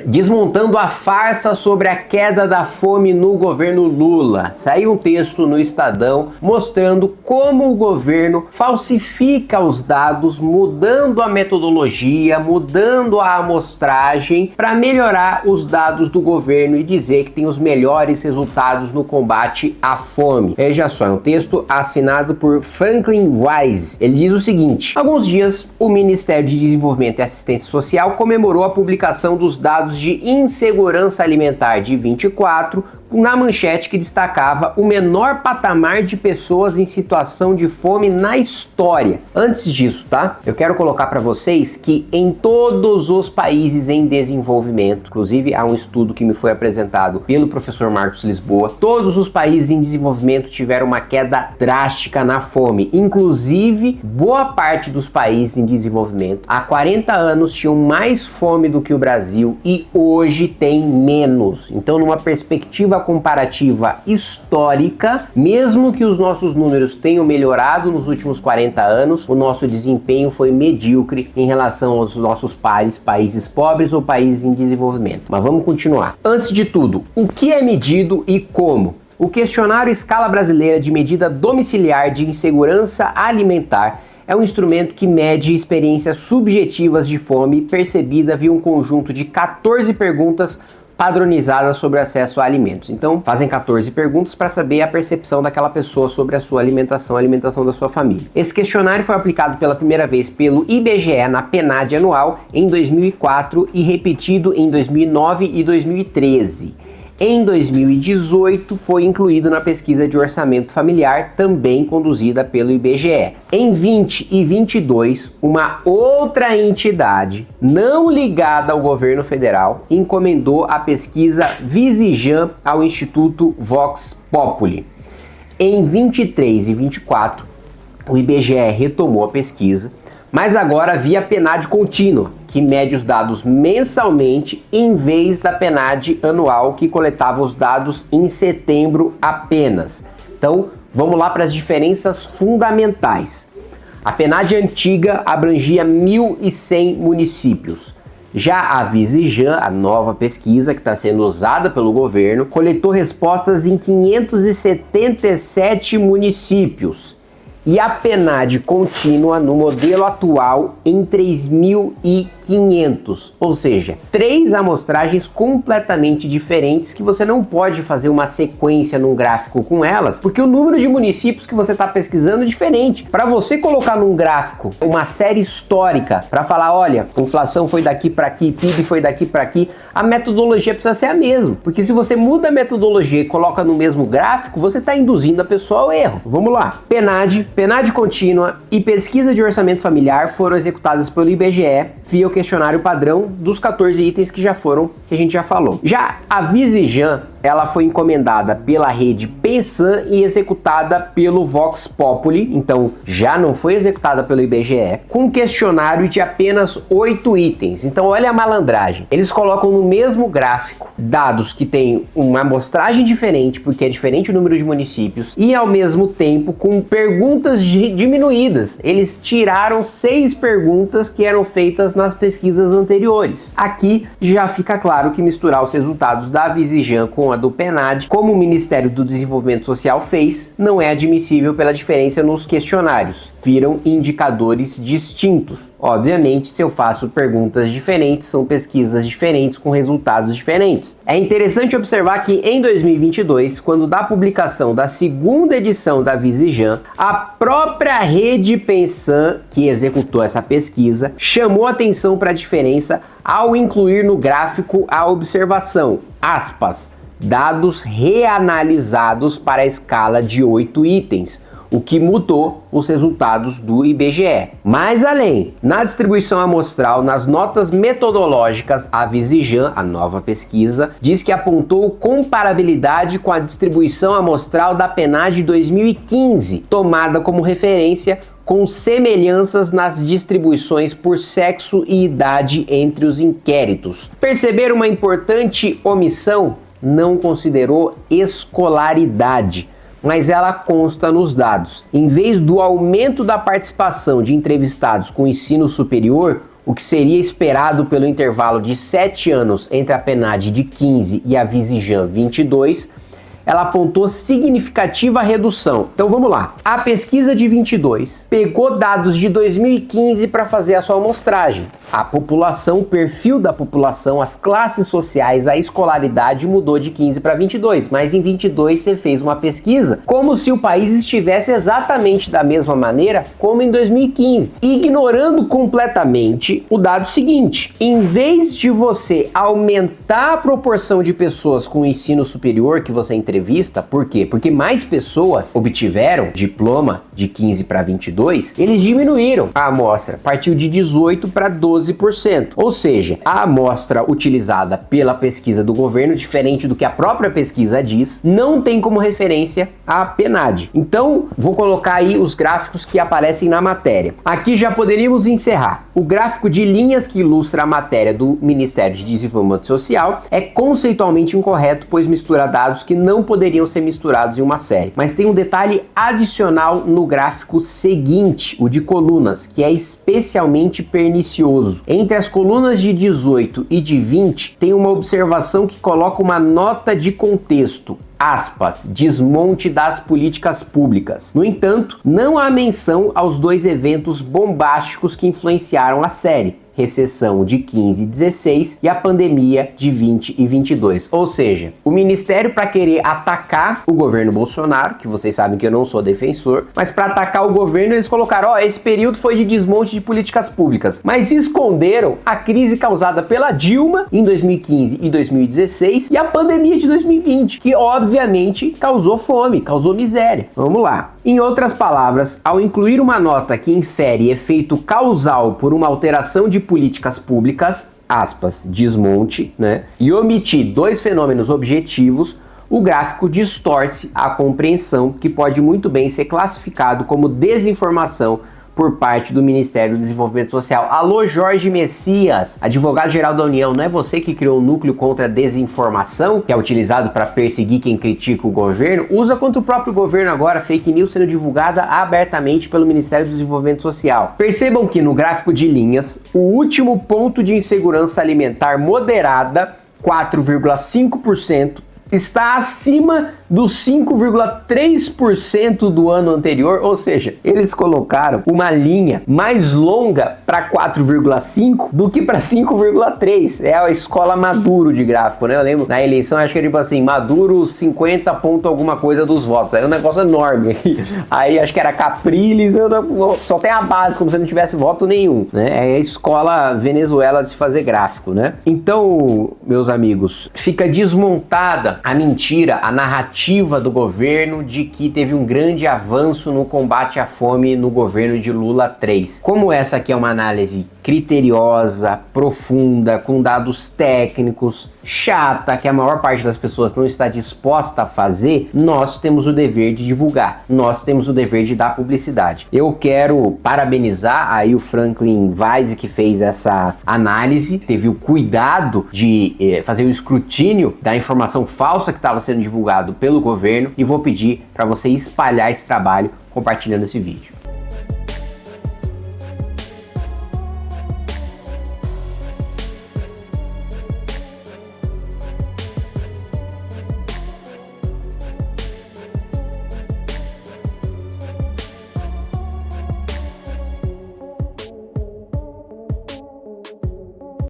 Desmontando a farsa sobre a queda da fome no governo Lula. Saiu um texto no Estadão mostrando como o governo falsifica os dados, mudando a metodologia, mudando a amostragem para melhorar os dados do governo e dizer que tem os melhores resultados no combate à fome. Veja só, é um texto assinado por Franklin Wise. Ele diz o seguinte: alguns dias o Ministério de Desenvolvimento e Assistência Social comemorou a publicação dos dados de insegurança alimentar de 24, na manchete que destacava o menor patamar de pessoas em situação de fome na história. Antes disso, tá? Eu quero colocar para vocês que em todos os países em desenvolvimento, inclusive há um estudo que me foi apresentado pelo professor Marcos Lisboa, todos os países em desenvolvimento tiveram uma queda drástica na fome. Inclusive, boa parte dos países em desenvolvimento há 40 anos tinham mais fome do que o Brasil e hoje tem menos. Então, numa perspectiva comparativa histórica, mesmo que os nossos números tenham melhorado nos últimos 40 anos, o nosso desempenho foi medíocre em relação aos nossos pares, países pobres ou países em desenvolvimento. Mas vamos continuar. Antes de tudo, o que é medido e como? O questionário Escala Brasileira de Medida Domiciliar de Insegurança Alimentar é um instrumento que mede experiências subjetivas de fome percebida via um conjunto de 14 perguntas padronizadas sobre acesso a alimentos. Então, fazem 14 perguntas para saber a percepção daquela pessoa sobre a sua alimentação, a alimentação da sua família. Esse questionário foi aplicado pela primeira vez pelo IBGE na PNAD anual em 2004 e repetido em 2009 e 2013. Em 2018, foi incluído na pesquisa de orçamento familiar, também conduzida pelo IBGE. Em 20 e 22, uma outra entidade, não ligada ao governo federal, encomendou a pesquisa Visijan ao Instituto Vox Populi. Em 23 e 24, o IBGE retomou a pesquisa, mas agora via PNAD contínua, que mede os dados mensalmente em vez da PNAD anual, que coletava os dados em setembro apenas. Então, vamos lá para as diferenças fundamentais. A PNAD antiga abrangia 1.100 municípios. Já a Visijan, a nova pesquisa que está sendo usada pelo governo, coletou respostas em 577 municípios. E a PNAD contínua, no modelo atual, em 3.500, ou seja, 3 amostragens completamente diferentes que você não pode fazer uma sequência num gráfico com elas, porque o número de municípios que você está pesquisando é diferente. Para você colocar num gráfico uma série histórica, para falar, olha, inflação foi daqui para aqui, PIB foi daqui para aqui, a metodologia precisa ser a mesma, porque se você muda a metodologia e coloca no mesmo gráfico, você está induzindo a pessoa ao erro. Vamos lá. PNAD contínua e pesquisa de orçamento familiar foram executadas pelo IBGE via o questionário padrão dos 14 itens que a gente já falou. Já a Visijan, ela foi encomendada pela rede Pensan e executada pelo Vox Populi, então já não foi executada pelo IBGE, com um questionário de apenas 8 itens. Então olha a malandragem. Eles colocam no mesmo gráfico dados que têm uma amostragem diferente, porque é diferente o número de municípios, e ao mesmo tempo com perguntas diminuídas. Eles tiraram 6 perguntas que eram feitas nas pesquisas anteriores. Aqui já fica claro que misturar os resultados da Visijan com a do PNAD, como o Ministério do Desenvolvimento Social fez, não é admissível pela diferença nos questionários. Viram indicadores distintos. Obviamente, se eu faço perguntas diferentes, são pesquisas diferentes com resultados diferentes. É interessante observar que em 2022, quando da publicação da segunda edição da Visijan, a própria rede Pensan, que executou essa pesquisa, chamou atenção para a diferença ao incluir no gráfico a observação, aspas, dados reanalisados para a escala de 8 itens, o que mudou os resultados do IBGE. Mais além, na distribuição amostral, nas notas metodológicas, a Visijan, a nova pesquisa, diz que apontou comparabilidade com a distribuição amostral da PNAD de 2015, tomada como referência com semelhanças nas distribuições por sexo e idade entre os inquéritos. Perceber uma importante omissão? Não considerou escolaridade, mas ela consta nos dados. Em vez do aumento da participação de entrevistados com ensino superior, o que seria esperado pelo intervalo de 7 anos entre a PNAD de 15 e a Visigem 22, ela apontou significativa redução. Então vamos lá. A pesquisa de 22 pegou dados de 2015 para fazer a sua amostragem. A população, o perfil da população, as classes sociais, a escolaridade mudou de 15 para 22, mas em 22 você fez uma pesquisa como se o país estivesse exatamente da mesma maneira como em 2015, ignorando completamente o dado seguinte: em vez de você aumentar a proporção de pessoas com ensino superior que você entrevista, por quê? Porque mais pessoas obtiveram diploma de 15 para 22, eles diminuíram a amostra, partiu de 18 para 12%. Ou seja, a amostra utilizada pela pesquisa do governo, diferente do que a própria pesquisa diz, não tem como referência a PNAD. Então, vou colocar aí os gráficos que aparecem na matéria. Aqui já poderíamos encerrar. O gráfico de linhas que ilustra a matéria do Ministério de Desenvolvimento Social é conceitualmente incorreto, pois mistura dados que não poderiam ser misturados em uma série. Mas tem um detalhe adicional no gráfico seguinte, o de colunas, que é especialmente pernicioso. Entre as colunas de 18 e de 20, tem uma observação que coloca uma nota de contexto. Aspas, desmonte das políticas públicas. No entanto, não há menção aos dois eventos bombásticos que influenciaram a série: recessão de 15 e 16 e a pandemia de 20 e 22. Ou seja, o Ministério, para querer atacar o governo Bolsonaro, que vocês sabem que eu não sou defensor, mas para atacar o governo eles colocaram, esse período foi de desmonte de políticas públicas, mas esconderam a crise causada pela Dilma em 2015 e 2016 e a pandemia de 2020, que obviamente causou fome, causou miséria. Vamos lá. Em outras palavras, ao incluir uma nota que infere efeito causal por uma alteração de políticas públicas, aspas, desmonte, e omitir dois fenômenos objetivos, o gráfico distorce a compreensão, que pode muito bem ser classificado como desinformação por parte do Ministério do Desenvolvimento Social. Alô, Jorge Messias, advogado-geral da União, não é você que criou o núcleo contra a desinformação, que é utilizado para perseguir quem critica o governo? Usa contra o próprio governo agora, fake news sendo divulgada abertamente pelo Ministério do Desenvolvimento Social. Percebam que no gráfico de linhas, o último ponto de insegurança alimentar moderada, 4,5%, está acima dos 5,3% do ano anterior, ou seja, eles colocaram uma linha mais longa para 4,5 do que para 5,3. É a escola Maduro de gráfico, né? Eu lembro, na eleição, acho que era tipo assim, Maduro 50 ponto alguma coisa dos votos. Aí um negócio enorme. Aí acho que era Capriles, só tem a base, como se não tivesse voto nenhum, né? É a escola Venezuela de se fazer gráfico, né? Então, meus amigos, fica desmontada a mentira, a narrativa do governo de que teve um grande avanço no combate à fome no governo de Lula 3. Como essa aqui é uma análise criteriosa, profunda, com dados técnicos, chata, que a maior parte das pessoas não está disposta a fazer, nós temos o dever de divulgar, nós temos o dever de dar publicidade. Eu quero parabenizar aí o Franklin Weiss, que fez essa análise, teve o cuidado de fazer o escrutínio da informação falsa que estava sendo divulgado pelo governo, e vou pedir para você espalhar esse trabalho compartilhando esse vídeo.